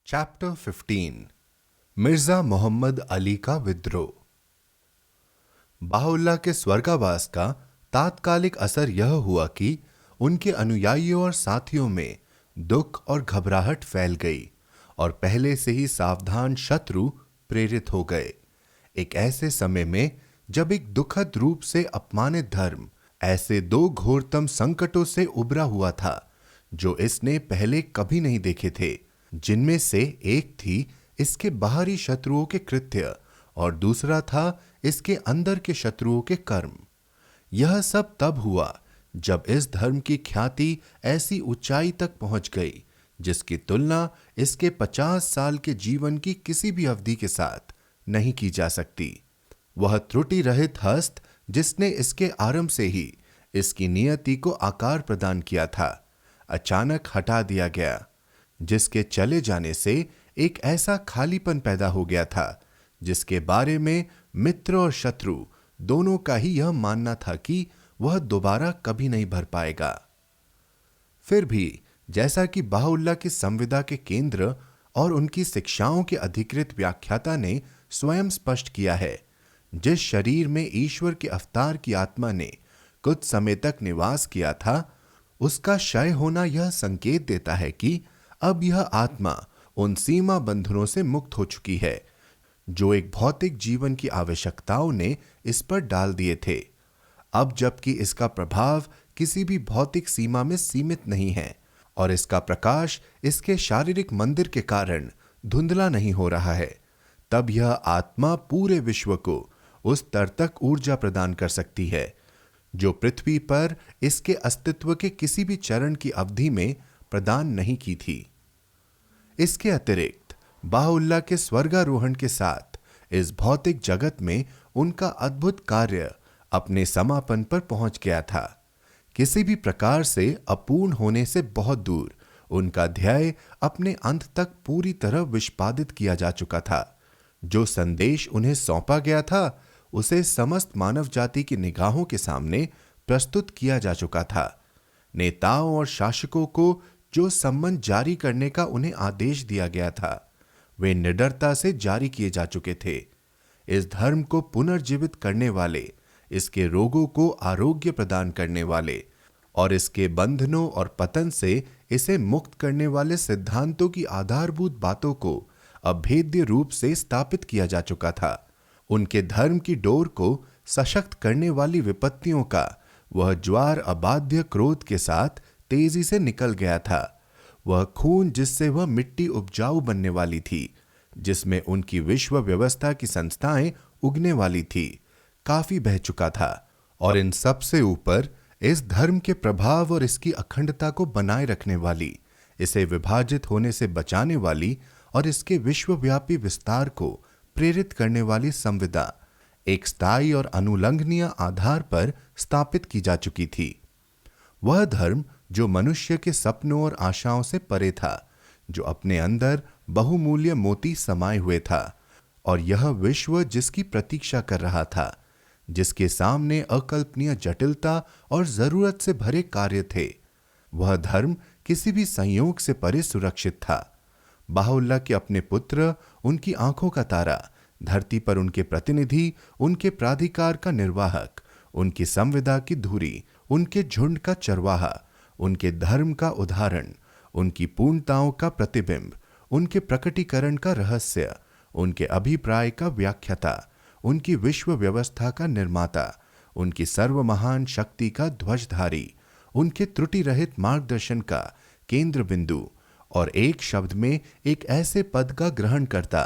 Chapter 15 Mirza Mohammad Ali का विद्रोह। बाहुल्लाह के स्वर्गावास का तात्कालिक असर यह हुआ कि उनके अनुयायियों और साथियों में दुख और घबराहट फैल गई और पहले से ही सावधान शत्रु प्रेरित हो गए। एक ऐसे समय में जब एक दुखद रूप से अपमानित धर्म ऐसे दो घोरतम संकटों से उबरा हुआ था जो इसने पहले कभी नहीं देखे थे, जिनमें से एक थी इसके बाहरी शत्रुओं के कृत्य और दूसरा था इसके अंदर के शत्रुओं के कर्म। यह सब तब हुआ जब इस धर्म की ख्याति ऐसी ऊंचाई तक पहुंच गई जिसकी तुलना इसके 50 साल के जीवन की किसी भी अवधि के साथ नहीं की जा सकती। वह त्रुटि रहित हस्त जिसने इसके आरंभ से ही इसकी नियति को आकार प्रदान किया था, अचानक हटा दिया गया, जिसके चले जाने से एक ऐसा खालीपन पैदा हो गया था जिसके बारे में मित्र और शत्रु दोनों का ही यह मानना था कि वह दोबारा कभी नहीं भर पाएगा। फिर भी जैसा कि बाहुल्लाह की संविदा के केंद्र और उनकी शिक्षाओं के अधिकृत व्याख्याता ने स्वयं स्पष्ट किया है, जिस शरीर में ईश्वर के अवतार की आत्मा ने कुछ समय तक निवास किया था, उसका क्षय होना यह संकेत देता है कि अब यह आत्मा उन सीमा बंधनों से मुक्त हो चुकी है जो एक भौतिक जीवन की आवश्यकताओं ने इस पर डाल दिए थे। अब जबकि इसका प्रभाव किसी भी भौतिक सीमा में सीमित नहीं है और इसका प्रकाश इसके शारीरिक मंदिर के कारण धुंधला नहीं हो रहा है, तब यह आत्मा पूरे विश्व को उस स्तर तक ऊर्जा प्रदान कर सकती है जो पृथ्वी पर इसके अस्तित्व के किसी भी चरण की अवधि में प्रदान नहीं की थी। इसके अतिरिक्त बाहुल्लाह के स्वर्गारोहण के साथ इस भौतिक जगत में उनका अद्भुत कार्य अपने समापन पर पहुंच गया था। किसी भी प्रकार से अपूर्ण होने से बहुत दूर उनका ध्येय अपने अंत तक पूरी तरह विष्पादित किया जा चुका था। जो संदेश उन्हें सौंपा गया था उसे समस्त मानव जाति की निगाहों के सामने प्रस्तुत किया जा चुका था। नेताओं और शासकों को जो सम्मन जारी करने का उन्हें आदेश दिया गया था वे निडरता से जारी किए जा चुके थे। इस धर्म को पुनर्जीवित करने वाले, इसके रोगों को आरोग्य प्रदान करने वाले और इसके बंधनों और पतन से इसे मुक्त करने वाले सिद्धांतों की आधारभूत बातों को अभेद्य रूप से स्थापित किया जा चुका था। उनके धर्म की डोर को सशक्त करने वाली विपत्तियों का वह ज्वार अबाध्य क्रोध के साथ तेजी से निकल गया था। वह खून जिससे वह मिट्टी उपजाऊ बनने वाली थी, जिसमें उनकी विश्व व्यवस्था की संस्थाएं उगने वाली थी, काफी बह चुका था और इन सब से ऊपर इस धर्म के प्रभाव और इसकी अखंडता को बनाए रखने वाली, इसे विभाजित होने से बचाने वाली और इसके विश्वव्यापी विस्तार को प्रेरित करने वाली संविदा एक स्थायी और अनुलंघनीय आधार पर स्थापित की जा चुकी थी। वह धर्म जो मनुष्य के सपनों और आशाओं से परे था, जो अपने अंदर बहुमूल्य मोती समाये हुए था और यह विश्व जिसकी प्रतीक्षा कर रहा था, जिसके सामने अकल्पनीय जटिलता और जरूरत से भरे कार्य थे, वह धर्म किसी भी संयोग से परे सुरक्षित था। बाहुल्लाह के अपने पुत्र, उनकी आंखों का तारा, धरती पर उनके प्रतिनिधि, उनके प्राधिकार का निर्वाहक, उनकी संविदा की धुरी, उनके झुंड का चरवाहा, उनके धर्म का उदाहरण, उनकी पूर्णताओं का प्रतिबिंब, उनके प्रकटीकरण का रहस्य, उनके अभिप्राय का व्याख्याता, उनकी विश्व व्यवस्था का निर्माता, उनकी सर्वमहान शक्ति का ध्वजधारी, उनके त्रुटि रहित मार्गदर्शन का केंद्र बिंदु और एक शब्द में एक ऐसे पद का ग्रहण करता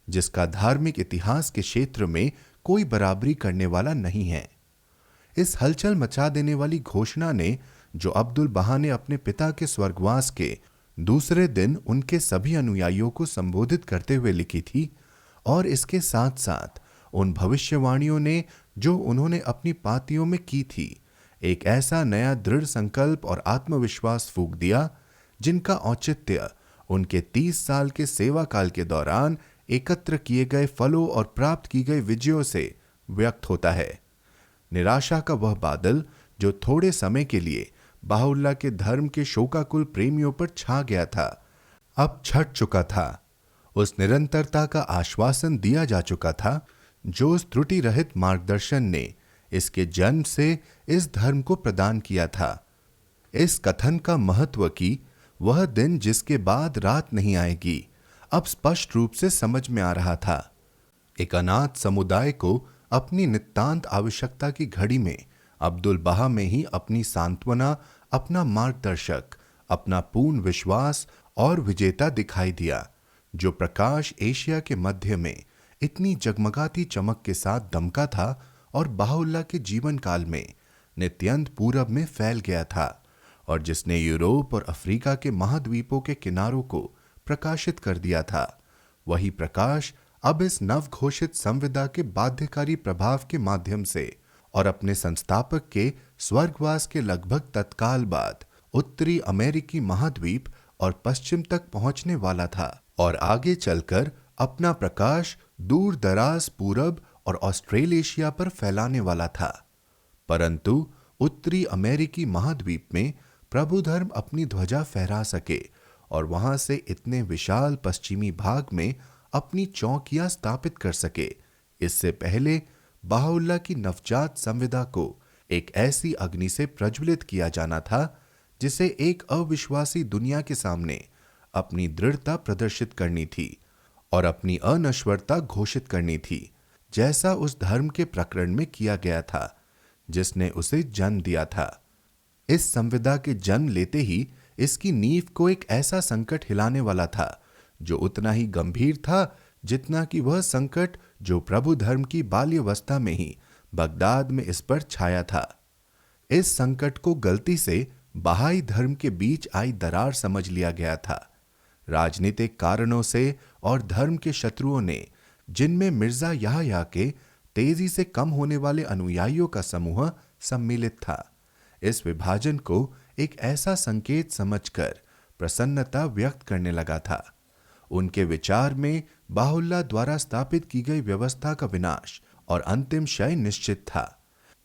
जिसका धार्मिक इतिहास के क्षेत्र में कोई बराबरी करने वाला नहीं है। इस हलचल मचा देने वाली घोषणा ने जो अब्दुल बहा ने अपने पिता के स्वर्गवास के दूसरे दिन उनके सभी अनुयायियों को संबोधित करते हुए लिखी थी, और इसके साथ साथ उन भविष्यवाणियों ने जो उन्होंने अपनी पातियों में की थी, एक ऐसा नया दृढ़ संकल्प और आत्मविश्वास फूंक दिया जिनका औचित्य उनके 30 साल के सेवा काल के दौरान एकत्र किए गए फलों और प्राप्त की गई विजयों से व्यक्त होता है। निराशा का वह बादल जो थोड़े समय के लिए बाहुल्लाह के धर्म के शोकाकुल प्रेमियों पर छा गया था, अब छट चुका था उस निरंतरता का आश्वासन दिया जा चुका था जो उस त्रुटि रहित मार्गदर्शन ने इसके जन्म से इस धर्म को प्रदान किया था। इस कथन का महत्व कि वह दिन जिसके बाद रात नहीं आएगी अब स्पष्ट रूप से समझ में आ रहा था। एक अनाथ समुदाय को अपनी नितांत आवश्यकता की घड़ी में अब्दुल बहा में ही अपनी सांत्वना, अपना मार्गदर्शक, अपना पूर्ण विश्वास और विजेता दिखाई दिया, जो प्रकाश एशिया के मध्य में इतनी जगमगाती चमक के साथ दमका था और बाहुल्लाह के जीवन काल में नित्यंत पूरब में फैल गया था और जिसने यूरोप और अफ्रीका के महाद्वीपों के किनारों को प्रकाशित कर दिया था। वही प्रकाश अब इस नवघोषित संविदा के बाध्यकारी प्रभाव के माध्यम से और अपने संस्थापक के स्वर्गवास के लगभग तत्काल बाद उत्तरी अमेरिकी महाद्वीप और पश्चिम तक पहुंचने वाला था और आगे चलकर अपना प्रकाश दूर दराज पूरब और ऑस्ट्रेलेशिया पर फैलाने वाला था। परंतु उत्तरी अमेरिकी महाद्वीप में प्रभु धर्म अपनी ध्वजा फहरा सके और वहां से इतने विशाल पश्चिमी भाग में अपनी चौकियां स्थापित कर सके, इससे पहले बाहुल्लाह की नवजात संविदा को एक ऐसी अग्नि से प्रज्वलित किया जाना था जिसे एक अविश्वासी दुनिया के सामने अपनी दृढ़ता प्रदर्शित करनी थी और अपनी अनश्वरता घोषित करनी थी, जैसा उस धर्म के प्रकरण में किया गया था जिसने उसे जन्म दिया था। इस संविदा के जन्म लेते ही इसकी नींव को एक ऐसा संकट हिलाने वाला था जो उतना ही गंभीर था जितना कि वह संकट जो प्रभु धर्म की बाल्यावस्था में ही बगदाद में इस पर छाया था। इस संकट को गलती से बहाई धर्म के बीच आई दरार समझ लिया गया था। राजनीतिक कारणों से और धर्म के शत्रुओं ने, जिनमें मिर्जा याहया के तेजी से कम होने वाले अनुयायियों का समूह सम्मिलित था, इस विभाजन को एक ऐसा संकेत समझकर प्रसन्नता व्यक्त करने लगा था। उनके विचार में बाहुल्लाह द्वारा स्थापित की गई व्यवस्था का विनाश और अंतिम क्षय निश्चित था।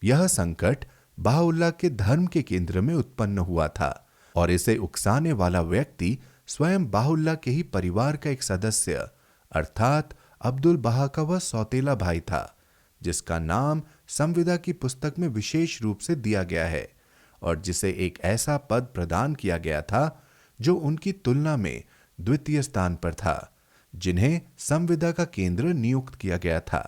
यह संकट बाहुल्लाह के धर्म के केंद्र में उत्पन्न हुआ था और इसे उकसाने वाला व्यक्ति स्वयं बाहुल्लाह के ही परिवार का एक सदस्य अर्थात अब्दुल बहा का वह सौतेला भाई था, जिसका नाम संविदा की पुस्तक में विशेष रूप से दिया गया है और जिसे एक ऐसा पद प्रदान किया गया था जो उनकी तुलना में द्वितीय स्थान पर था, जिन्हें संविदा का केंद्र नियुक्त किया गया था।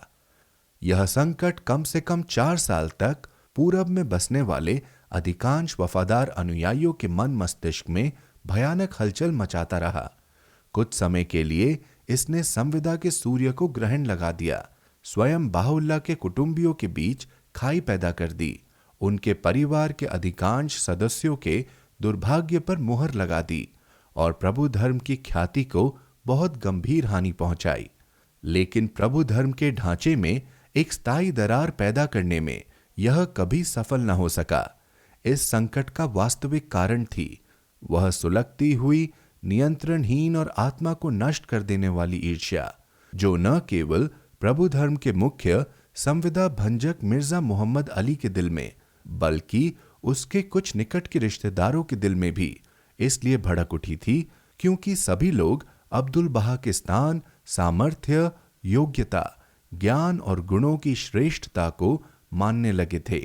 यह संकट कम से कम 4 साल तक पूरब में बसने वाले अधिकांश वफादार अनुयायियों के मन मस्तिष्क में भयानक हलचल मचाता रहा। कुछ समय के लिए इसने संविदा के सूर्य को ग्रहण लगा दिया, स्वयं बाहुल्लाह के कुटुंबियों के बीच खाई पैदा कर दी, उनके परिवार के अधिकांश सदस्यों के दुर्भाग्य पर मुहर लगा दी और प्रभु धर्म की ख्याति को बहुत गंभीर हानि पहुंचाई। लेकिन प्रभु धर्म के ढांचे में एक स्थायी दरार पैदा करने में यह कभी सफल न हो सका। इस संकट का वास्तविक कारण थी वह सुलगती हुई, नियंत्रणहीन और आत्मा को नष्ट कर देने वाली ईर्ष्या, जो न केवल प्रभु धर्म के मुख्य संविदा भंजक मिर्जा मोहम्मद अली के दिल में बल्कि उसके कुछ निकट के रिश्तेदारों के दिल में भी इसलिए भड़क उठी थी क्योंकि सभी लोग अब्दुल बहा के स्थान, सामर्थ्य, योग्यता, ज्ञान और गुणों की श्रेष्ठता को मानने लगे थे।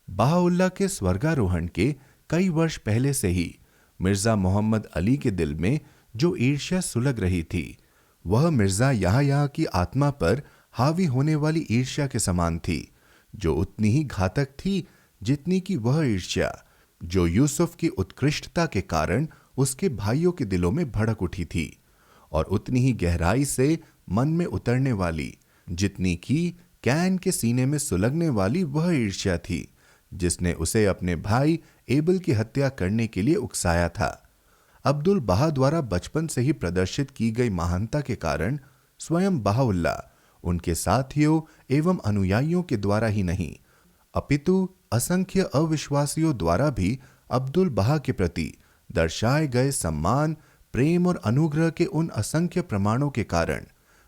बहाउल्लाह के स्वर्गारोहण के कई वर्ष पहले से ही मिर्जा मोहम्मद अली के दिल में जो ईर्ष्या सुलग रही थी, वह मिर्जा याहया की आत्मा पर हावी होने वाली ईर्ष्या के समान थी, जो उतनी ही घातक थी जितनी कि वह ईर्ष्या जो यूसुफ की उत्कृष्टता के कारण उसके भाइयों के दिलों में भड़क उठी थी, और उतनी ही गहराई से मन में उतरने वाली जितनी कि कैन के सीने में सुलगने वाली वह ईर्ष्या थी जिसने उसे अपने भाई एबल की हत्या करने के लिए उकसाया था। अब्दुल बहा द्वारा बचपन से ही प्रदर्शित की गई महानता के कारण स्वयं बहाउल्लाह उनके साथियों एवं अनुयायियों के द्वारा ही नहीं अपितु असंख्य अविश्वासियों द्वारा भी अब्दुल बहा के प्रति दर्शाए गए सम्मान, प्रेम और अनुग्रह के उन असंख्य प्रमाणों के कारण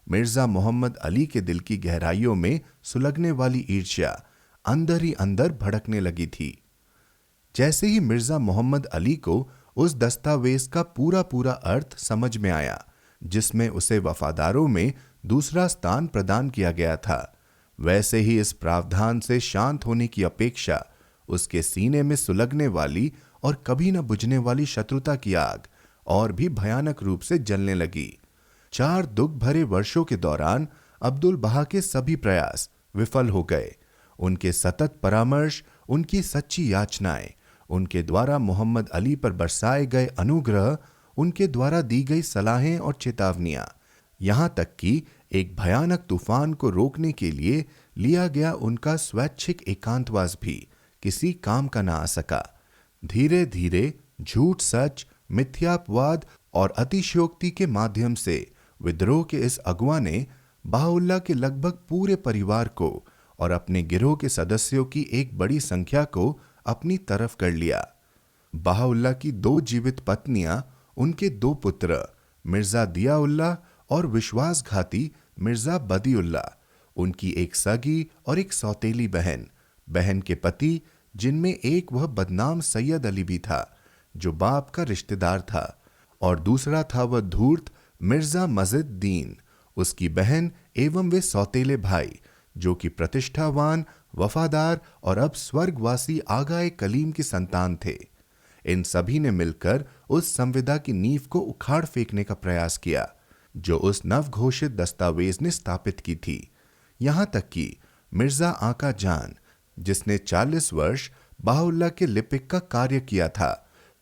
मिर्जा मोहम्मद अली के दिल की गहराइयों में सुलगने वाली ईर्ष्या अंदर ही अंदर भड़कने लगी थी। जैसे ही मिर्जा मोहम्मद अली को उस दस्तावेज का पूरा पूरा अर्थ समझ में आया जिसमें उसे वफादारों में दूसरा स्थान प्रदान किया गया था, वैसे ही इस प्रावधान से शांत होने की अपेक्षा उसके सीने में सुलगने वाली और कभी न बुझने वाली शत्रुता की आग और भी भयानक रूप से जलने लगी। 4 दुख भरे वर्षों के दौरान अब्दुल बहा के सभी प्रयास विफल हो गए। उनके सतत परामर्श, उनकी सच्ची याचनाएं, उनके द्वारा मोहम्मद अली पर बरसाए गए अनुग्रह, उनके द्वारा दी गई सलाहें और चेतावनियां, यहां तक कि एक भयानक तूफान को रोकने के लिए लिया गया उनका स्वैच्छिक एकांतवास भी किसी काम का ना आ सका। धीरे धीरे झूठ सच, मिथ्यापवाद और अतिशयोक्ति के माध्यम से विद्रोह के इस अगुआ ने बहाउल्लाह के लगभग पूरे परिवार को और अपने गिरोह के सदस्यों की एक बड़ी संख्या को अपनी तरफ कर लिया। बहाउल्लाह की 2 जीवित पत्नियां, उनके 2 पुत्र मिर्जा दियाउल्लाह और विश्वासघाती मिर्जा बदीउल्लाह, उनकी एक सगी और एक सौतेली बहन, बहन के पति जिनमें एक वह बदनाम सैयद अली भी था जो बाप का रिश्तेदार था, और दूसरा था वह धूर्त मिर्जा मजिद दीन, उसकी बहन, एवं वे सौतेले भाई जो कि प्रतिष्ठावान, वफादार और अब स्वर्गवासी आगाए कलीम की संतान थे। इन सभी ने मिलकर उस संविदा की नींव को उखाड़ फेंकने का प्रयास किया जो उस नवघोषित दस्तावेज ने स्थापित की थी। यहां तक कि मिर्जा आका जान, जिसने 40 वर्ष बहाउल्लाह के लिपिक का कार्य किया था,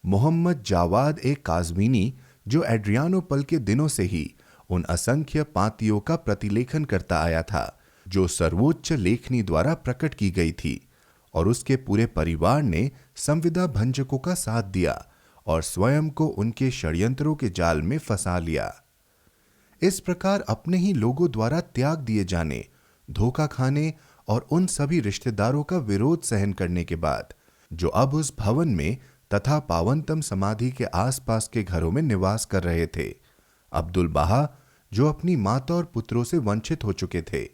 मोहम्मद जावाद ए काज़वीनी, जो एड्रियानोपल के दिनों से ही उन असंख्य पातियों का प्रतिलेखन करता आया था जो सर्वोच्च लेखनी द्वारा प्रकट की गई थी, और उसके पूरे परिवार ने संविदा भंजकों का साथ दिया और स्वयं को उनके षड्यंत्रों के जाल में फंसा लिया। इस प्रकार अपने ही लोगों द्वारा त्याग दिए जाने, धोखा खाने और उन सभी रिश्तेदारों का विरोध सहन करने के बाद जो अब उस भवन में तथा पावनतम समाधि के आसपास के घरों में निवास कर रहे थे, अब्दुल बहा, जो अपनी माता और पुत्रों से वंचित हो चुके थे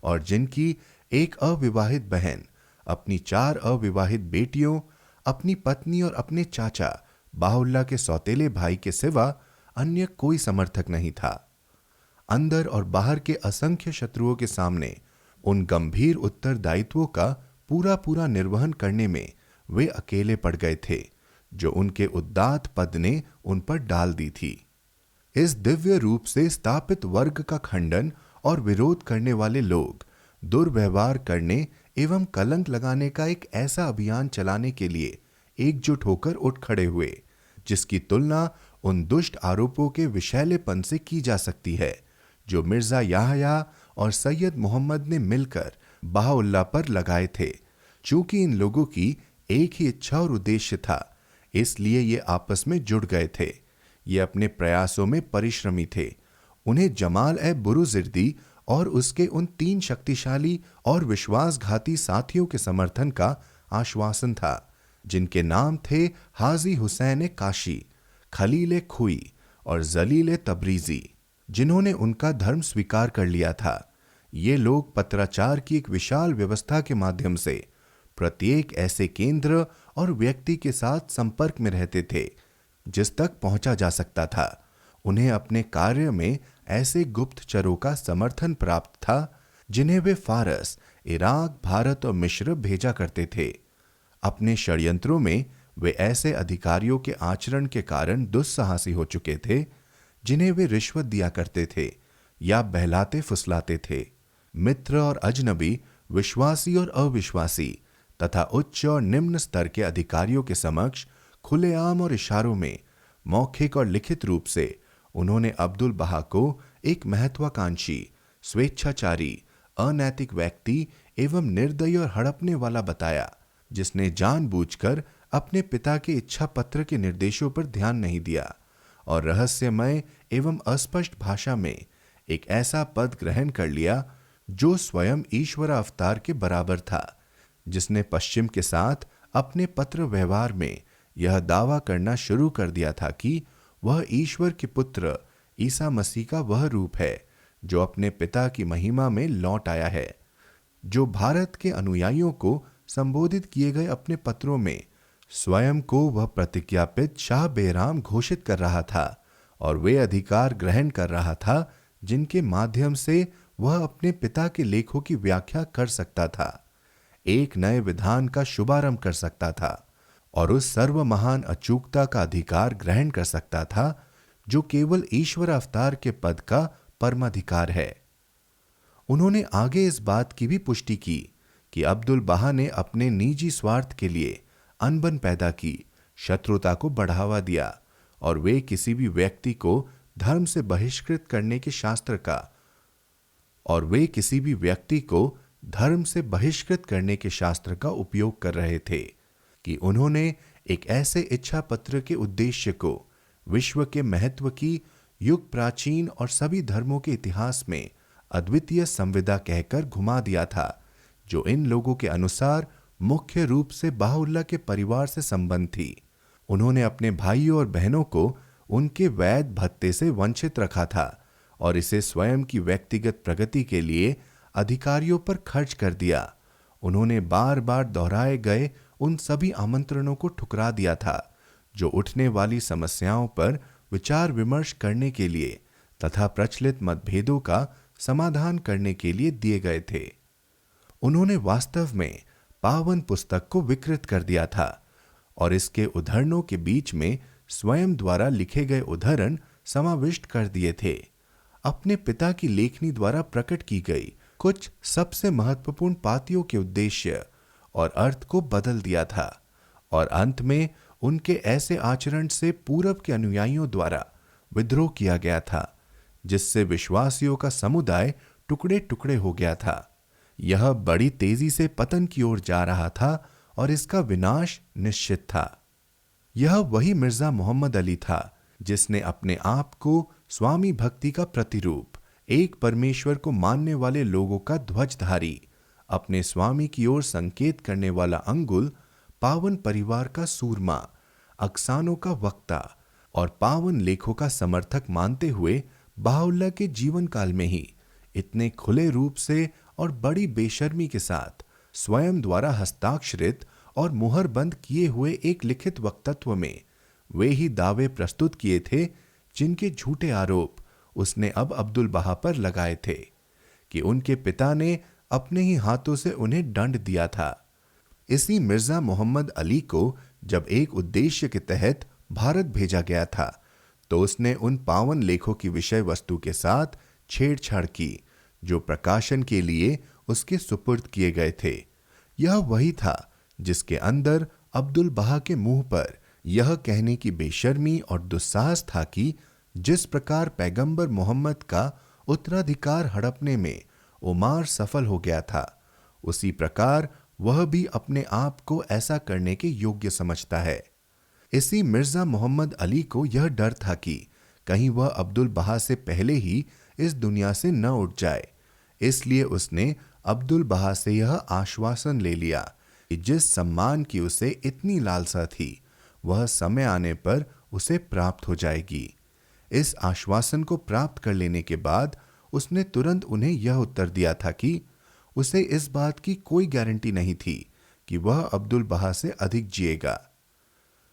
और जिनकी एक अविवाहित बहन, अपनी 4 अविवाहित बेटियों, अपनी पत्नी और अपने चाचा बहाउल्लाह के सौतेले भाई के सिवा अन्य कोई समर्थक नहीं था, अंदर और बाहर के असंख्य शत्रुओं के सामने उन गंभीर उत्तरदायित्वों का पूरा पूरा निर्वहन करने में वे अकेले पड़ गए थे जो उनके उदात्त पद ने उन पर डाल दी थी। इस दिव्य रूप से स्थापित वर्ग का खंडन और विरोध करने वाले लोग दुर्व्यवहार करने एवं कलंक लगाने का एक ऐसा अभियान चलाने के लिए एकजुट होकर उठ खड़े हुए जिसकी तुलना उन दुष्ट आरोपों के विषैलेपन से की जा सकती है जो मिर्जा याहया और सैयद मोहम्मद ने मिलकर बहाउल्लाह पर लगाए थे। चूंकि इन लोगों की एक ही इच्छा और उद्देश्य था, इसलिए ये आपस में जुड़ गए थे। ये अपने प्रयासों में परिश्रमी थे। उन्हें जमाल ए बुरुजिर्दी और उसके उन 3 शक्तिशाली और विश्वासघाती साथियों के समर्थन का आश्वासन था जिनके नाम थे हाजी हुसैन काशी, खलील खुई और जलील तबरीजी, जिन्होंने उनका धर्म स्वीकार कर लिया था। ये लोग पत्राचार की एक विशाल व्यवस्था के माध्यम से प्रत्येक ऐसे केंद्र और व्यक्ति के साथ संपर्क में रहते थे जिस तक पहुंचा जा सकता था। उन्हें अपने कार्य में ऐसे गुप्तचरों का समर्थन प्राप्त था जिन्हें वे फारस, इराक, भारत और मिस्र भेजा करते थे। अपने षड्यंत्रों में वे ऐसे अधिकारियों के आचरण के कारण दुस्साहसी हो चुके थे जिन्हें वे रिश्वत दिया करते थे या बहलाते फुसलाते थे। मित्र और अजनबी, विश्वासी और अविश्वासी तथा उच्च और निम्न स्तर के अधिकारियों के समक्ष खुलेआम और इशारों में, मौखिक और लिखित रूप से उन्होंने अब्दुल बहा को एक महत्वाकांक्षी, स्वेच्छाचारी, अनैतिक व्यक्ति एवं निर्दयी और हड़पने वाला बताया जिसने जानबूझकर अपने पिता के इच्छा पत्र के निर्देशों पर ध्यान नहीं दिया और रहस्यमय एवं अस्पष्ट भाषा में एक ऐसा पद ग्रहण कर लिया जो स्वयं ईश्वर अवतार के बराबर था, जिसने पश्चिम के साथ अपने पत्र व्यवहार में यह दावा करना शुरू कर दिया था कि वह ईश्वर के पुत्र ईसा मसीह का वह रूप है जो अपने पिता की महिमा में लौट आया है। जो भारत के अनुयायियों को संबोधित किए गए अपने पत्रों में स्वयं को वह प्रतिज्ञापित शाह बेराम घोषित कर रहा था और वे अधिकार ग्रहण कर रहा था जिनके माध्यम से वह अपने पिता के लेखों की व्याख्या कर सकता था, एक नए विधान का शुभारंभ कर सकता था और उस सर्व महान अचूकता का अधिकार ग्रहण कर सकता था जो केवल ईश्वर अवतार के पद का परमाधिकार है। उन्होंने आगे इस बात की भी पुष्टि की कि अब्दुल बहा ने अपने निजी स्वार्थ के लिए अनबन पैदा की, शत्रुता को बढ़ावा दिया और वे किसी भी व्यक्ति को धर्म से बहिष्कृत करने के शास्त्र का उपयोग कर रहे थे कि उन्होंने एक ऐसे इच्छा पत्र के उद्देश्य को विश्व के महत्व की युग प्राचीन और सभी धर्मों के इतिहास में अद्वितीय संविदा कहकर घुमा दिया था, जो इन लोगों के अनुसार मुख्य रूप से बाहुल्लाह के परिवार से संबंध थी। उन्होंने अपने भाइयों और बहनों को उनके वैध भत्ते से वंचित रखा था और इसे स्वयं की व्यक्तिगत प्रगति के लिए अधिकारियों पर खर्च कर दिया। उन्होंने बार बार दोहराए गए उन सभी आमंत्रणों को ठुकरा दिया था जो उठने वाली समस्याओं पर विचार विमर्श करने के लिए तथा प्रचलित मतभेदों का समाधान करने के लिए दिए गए थे। उन्होंने वास्तव में पावन पुस्तक को विकृत कर दिया था और इसके उद्धरणों के बीच में स्वयं द्वारा लिखे गए उद्धरण समाविष्ट कर दिए थे। अपने पिता की लेखनी द्वारा प्रकट की गई कुछ सबसे महत्वपूर्ण पातियों के उद्देश्य और अर्थ को बदल दिया था और अंत में उनके ऐसे आचरण से पूरब के अनुयायियों द्वारा विद्रोह किया गया था जिससे विश्वासियों का समुदाय टुकड़े टुकड़े हो गया था। यह बड़ी तेजी से पतन की ओर जा रहा था और इसका विनाश निश्चित था। यह वही मिर्जा मोहम्मद अली था जिसने अपने आप को स्वामी भक्ति का प्रतिरूप, एक परमेश्वर को मानने वाले लोगों का ध्वजधारी, अपने स्वामी की ओर संकेत करने वाला अंगुल, पावन परिवार का सूरमा, अक्सानों का वक्ता और पावन लेखों का समर्थक मानते हुए बाहुल्लाह के जीवन काल में ही इतने खुले रूप से और बड़ी बेशर्मी के साथ स्वयं द्वारा हस्ताक्षरित और मुहरबंद किए हुए एक लिखित वक्तत्व में वे ही दावे प्रस्तुत किए थे जिनके झूठे आरोप उसने अब अब्दुल बहा पर लगाए थे कि उनके पिता ने अपने ही हाथों से उन्हें दंड दिया था। इसी मिर्जा मोहम्मद अली को जब एक उद्देश्य के तहत भारत भेजा गया था तो उसने उन पावन लेखों की विषय वस्तु के साथ छेड़छाड़ की जो प्रकाशन के लिए उसके सुपुर्द किए गए थे। यह वही था जिसके अंदर अब्दुल बहा के मुंह पर यह कहने की बेशर्मी और दुस्साहस था कि जिस प्रकार पैगंबर मोहम्मद का उत्तराधिकार हड़पने में उमार सफल हो गया था, उसी प्रकार वह भी अपने आप को ऐसा करने के योग्य समझता है। इसी मिर्जा मोहम्मद अली को यह डर था कि कहीं वह अब्दुल बहा से पहले ही इस दुनिया से न उठ जाए, इसलिए उसने अब्दुल बहा से यह आश्वासन ले लिया कि जिस सम्मान की उसे इतनी लालसा थी वह समय आने पर उसे प्राप्त हो जाएगी। इस आश्वासन को प्राप्त कर लेने के बाद उसने तुरंत उन्हें यह उत्तर दिया था कि उसे इस बात की कोई गारंटी नहीं थी कि वह अब्दुल बहा से अधिक जिएगा।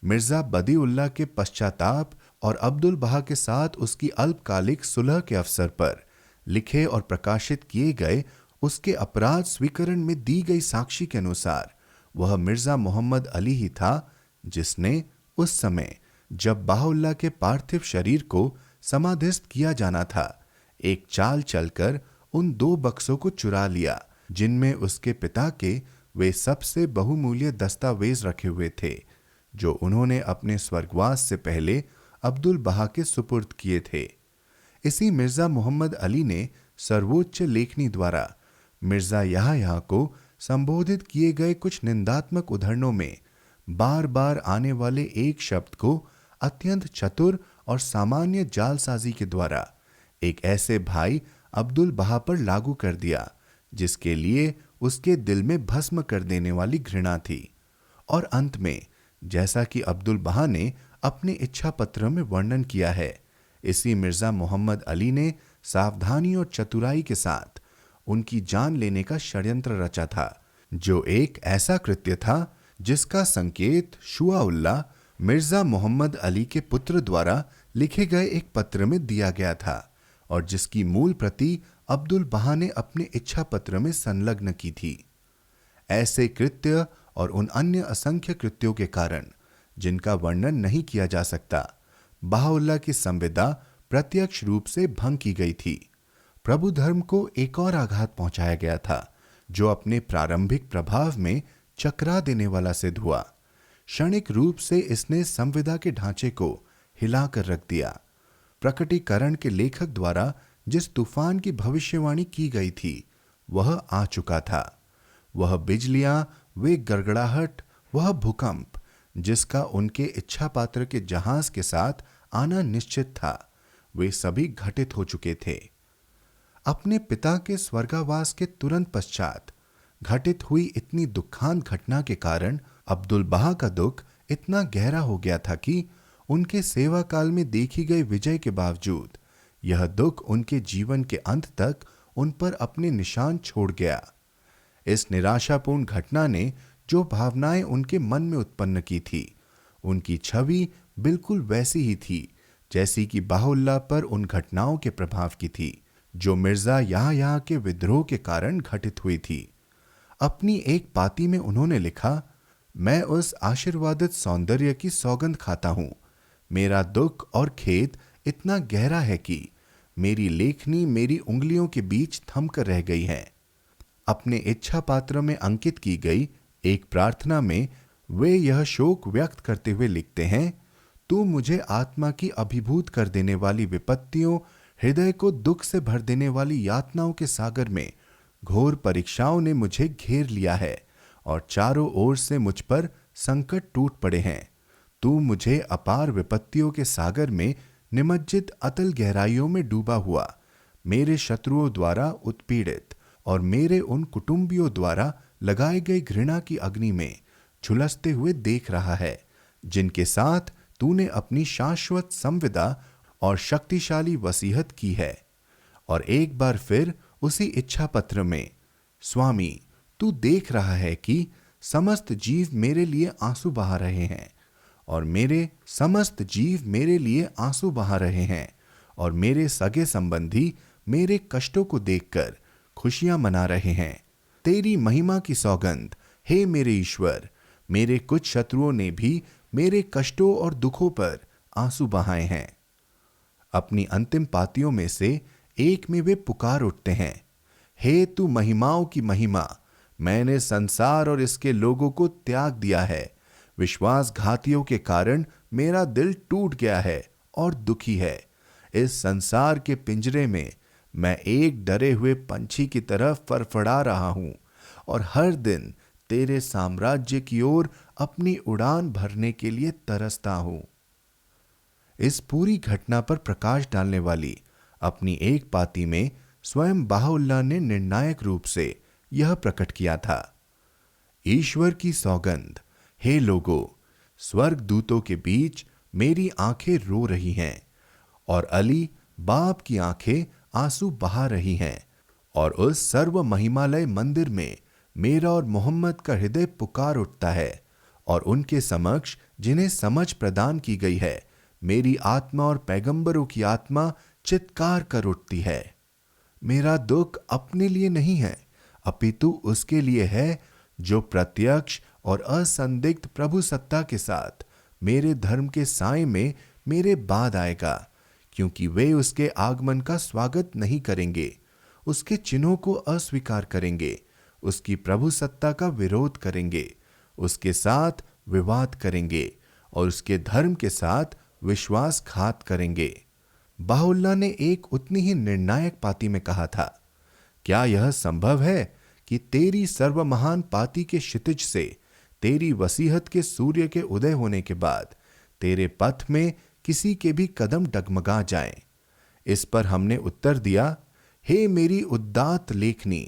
मिर्जा बदी-उल्लाह के पश्चाताप और अब्दुल बहा के साथ उसकी अल्पकालिक सुलह के अवसर पर लिखे और प्रकाशित किए गए उसके अपराध स्वीकरण में दी गई साक्षी के अनुसार वह मिर्जा मोहम्मद अली ही था जिसने उस समय जब बाहुल्लाह के पार्थिव शरीर को समाधिस्थ किया जाना था, एक चाल चलकर उन 2 बक्सों को चुरा लिया जिनमें उसके पिता के वे सबसे बहुमूल्य दस्तावेज रखे हुए थे जो उन्होंने अपने स्वर्गवास से पहले अब्दुल बहा के सुपुर्द किए थे। इसी मिर्जा मोहम्मद अली ने सर्वोच्च लेखनी द्वारा मिर्जा यहया को संबोधित किए गए कुछ निंदात्मक उद्धरणों में बार बार आने वाले एक शब्द को अत्यंत चतुर और सामान्य जालसाजी के द्वारा एक ऐसे भाई अब्दुल बहा पर लागू कर दिया जिसके लिए उसके दिल में भस्म कर देने वाली घृणा थी। और अंत में, जैसा कि अब्दुल बहा ने अपने इच्छा पत्र में वर्णन किया है, इसी मिर्जा मोहम्मद अली ने सावधानी और चतुराई के साथ उनकी जान लेने का षड्यंत्र रचा था, जो एक ऐसा कृत्य था जिसका संकेत शुआ-उल्लाह मिर्जा मोहम्मद अली के पुत्र द्वारा लिखे गए एक पत्र में दिया गया था और जिसकी मूल प्रति अब्दुल बहा ने अपने इच्छा पत्र में संलग्न की थी। ऐसे कृत्य और उन अन्य असंख्य कृत्यों के कारण जिनका वर्णन नहीं किया जा सकता, बहाउल्लाह की संविदा प्रत्यक्ष रूप से भंग की गई थी। प्रभु धर्म को एक और आघात पहुंचाया गया था जो अपने प्रारंभिक प्रभाव में चकरा देने वाला सिद्ध हुआ। क्षणिक रूप से इसने संविदा के ढांचे को हिलाकर रख दिया। प्रकटीकरण के लेखक द्वारा जिस तूफान की भविष्यवाणी की गई थी वह आ चुका था। वह बिजलियां, वे गड़गड़ाहट, वह भूकंप जिसका उनके इच्छा पात्र के जहाज के साथ आना निश्चित था, वे सभी घटित हो चुके थे। अपने पिता के स्वर्गावास के तुरंत पश्चात घटित हुई इतनी दुखांत घटना के कारण अब्दुल बहा का दुख इतना गहरा हो गया था कि उनके सेवा काल में देखी गई विजय के बावजूद यह दुख उनके जीवन के अंत तक उन पर अपने निशान छोड़ गया। इस निराशापूर्ण घटना ने जो भावनाएं उनके मन में उत्पन्न की थी, उनकी छवि बिल्कुल वैसी ही थी जैसी कि बहाउल्लाह पर उन घटनाओं के प्रभाव की थी जो मिर्जा याहया के विद्रोह के कारण घटित हुई थी। अपनी एक पाती में उन्होंने लिखा, मैं उस आशीर्वादित सौंदर्य की सौगंध खाता हूं। मेरा दुख और खेद इतना गहरा है कि मेरी लेखनी मेरी उंगलियों के बीच थमकर रह गई है। अपने इच्छा पात्र में अंकित की गई एक प्रार्थना में वे यह शोक व्यक्त करते हुए लिखते हैं, तू मुझे आत्मा की अभिभूत कर देने वाली विपत्तियों, हृदय को दुख से भर देने वाली यातनाओं के सागर में घोर परीक्षाओं ने मुझे घेर लिया है और चारों ओर से मुझ पर संकट टूट पड़े हैं। तू मुझे अपार विपत्तियों के सागर में निमज्जित अतल गहराइयों में डूबा हुआ, मेरे शत्रुओं द्वारा उत्पीड़ित और मेरे उन कुटुंबियों द्वारा लगाई गई घृणा की अग्नि में झुलसते हुए देख रहा है जिनके साथ तूने अपनी शाश्वत संविदा और शक्तिशाली वसीहत की है। और एक बार फिर उसी इच्छा पत्र में, स्वामी तू देख रहा है कि समस्त जीव मेरे लिए आंसू बहा रहे हैं और मेरे समस्त जीव मेरे लिए आंसू बहा रहे हैं और मेरे सगे संबंधी मेरे कष्टों को देखकर खुशियां मना रहे हैं। तेरी महिमा की सौगंध, हे मेरे ईश्वर, मेरे कुछ शत्रुओं ने भी मेरे कष्टों और दुखों पर आंसू बहाए हैं। अपनी अंतिम पातियों में से एक में वे पुकार उठते हैं, हे तू महिमाओं की महिमा, मैंने संसार और इसके लोगों को त्याग दिया है। विश्वासघातियों के कारण मेरा दिल टूट गया है और दुखी है। इस संसार के पिंजरे में मैं एक डरे हुए पंछी की तरह फड़फड़ा रहा हूं और हर दिन तेरे साम्राज्य की ओर अपनी उड़ान भरने के लिए तरसता हूं। इस पूरी घटना पर प्रकाश डालने वाली अपनी एक पाती में स्वयं बहाउल्लाह ने निर्णायक रूप से यह प्रकट किया था, ईश्वर की सौगंध, हे लोगों, स्वर्ग दूतों के बीच मेरी आंखें रो रही हैं और अली बाप की आंखें आंसू बहा रही हैं और उस सर्व महिमालय मंदिर में मेरा और मोहम्मद का हृदय पुकार उठता है और उनके समक्ष जिन्हें समझ प्रदान की गई है, मेरी आत्मा और पैगंबरों की आत्मा चित्कार कर उठती है। मेरा दुख अपने लिए नहीं है, अपितु उसके लिए है जो प्रत्यक्ष और असंदिग्ध प्रभु सत्ता के साथ मेरे धर्म के साए में मेरे बाद आएगा, क्योंकि वे उसके आगमन का स्वागत नहीं करेंगे, उसके चिन्हों को अस्वीकार करेंगे, उसकी प्रभु सत्ता का विरोध करेंगे, उसके साथ विवाद करेंगे और उसके धर्म के साथ विश्वासघात करेंगे। बहाउल्लाह ने एक उतनी ही निर्णायक पाती में कहा था, क्या यह संभव है कि तेरी सर्वमहान पाती के क्षितिज से तेरी वसीहत के सूर्य के उदय होने के बाद तेरे पथ में किसी के भी कदम डगमगा जाएं? इस पर हमने उत्तर दिया, हे मेरी उदात्त लेखनी,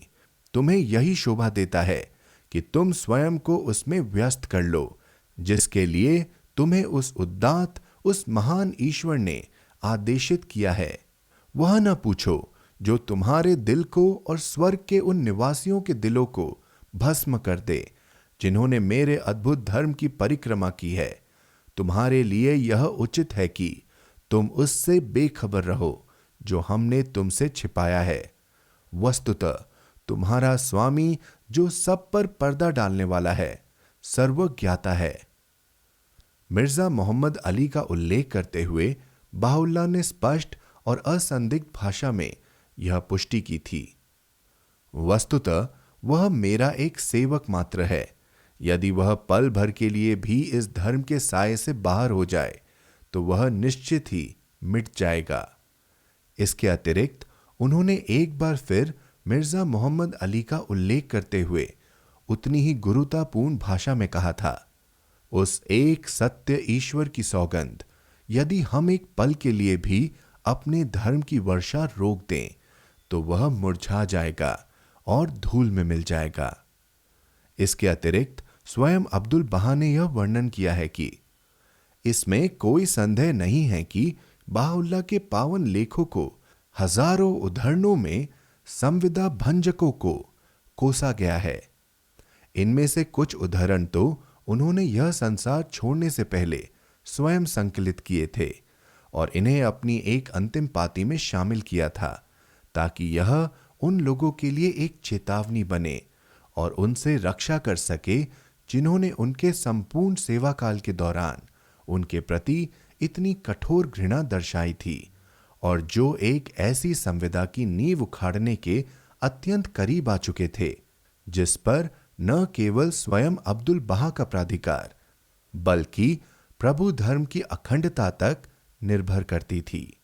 तुम्हें यही शोभा देता है कि तुम स्वयं को उसमें व्यस्त कर लो जिसके लिए तुम्हें उस उदात्त, उस महान ईश्वर ने आदेशित किया है। वह न पूछो जो तुम्हारे दिल को और स्वर्ग के उन निवासियों के दिलों को भस्म कर दे जिन्होंने मेरे अद्भुत धर्म की परिक्रमा की है। तुम्हारे लिए यह उचित है कि तुम उससे बेखबर रहो जो हमने तुमसे छिपाया है। वस्तुतः तुम्हारा स्वामी जो सब पर पर्दा डालने वाला है, सर्वज्ञाता है। मिर्जा मोहम्मद अली का उल्लेख करते हुए बाहुल्लाह ने स्पष्ट और असंदिग्ध भाषा में यह पुष्टि की थी। वस्तुतः वह मेरा एक सेवक मात्र है। यदि वह पल भर के लिए भी इस धर्म के साये से बाहर हो जाए तो वह निश्चित ही मिट जाएगा। इसके अतिरिक्त उन्होंने एक बार फिर मिर्जा मोहम्मद अली का उल्लेख करते हुए उतनी ही गुरुतापूर्ण भाषा में कहा था, उस एक सत्य ईश्वर की सौगंध, यदि हम एक पल के लिए भी अपने धर्म की वर्षा रोक दें तो वह मुरझा जाएगा और धूल में मिल जाएगा। इसके अतिरिक्त स्वयं अब्दुल बहा ने यह वर्णन किया है कि इसमें कोई संदेह नहीं है कि बाहुल्लाह के पावन लेखों को हजारों उद्धरणों में संविदा भंजकों को कोसा गया है। इनमें से कुछ उद्धरण तो उन्होंने यह संसार छोड़ने से पहले स्वयं संकलित किए थे और इन्हें अपनी एक अंतिम पाती में शामिल किया था, ताकि यह उन लोगों के लिए एक चेतावनी बने और उनसे रक्षा कर सके जिन्होंने उनके संपूर्ण सेवा काल के दौरान उनके प्रति इतनी कठोर घृणा दर्शाई थी और जो एक ऐसी संविदा की नींव उखाड़ने के अत्यंत करीब आ चुके थे जिस पर न केवल स्वयं अब्दुल बहा का प्राधिकार बल्कि प्रभु धर्म की अखंडता तक निर्भर करती थी।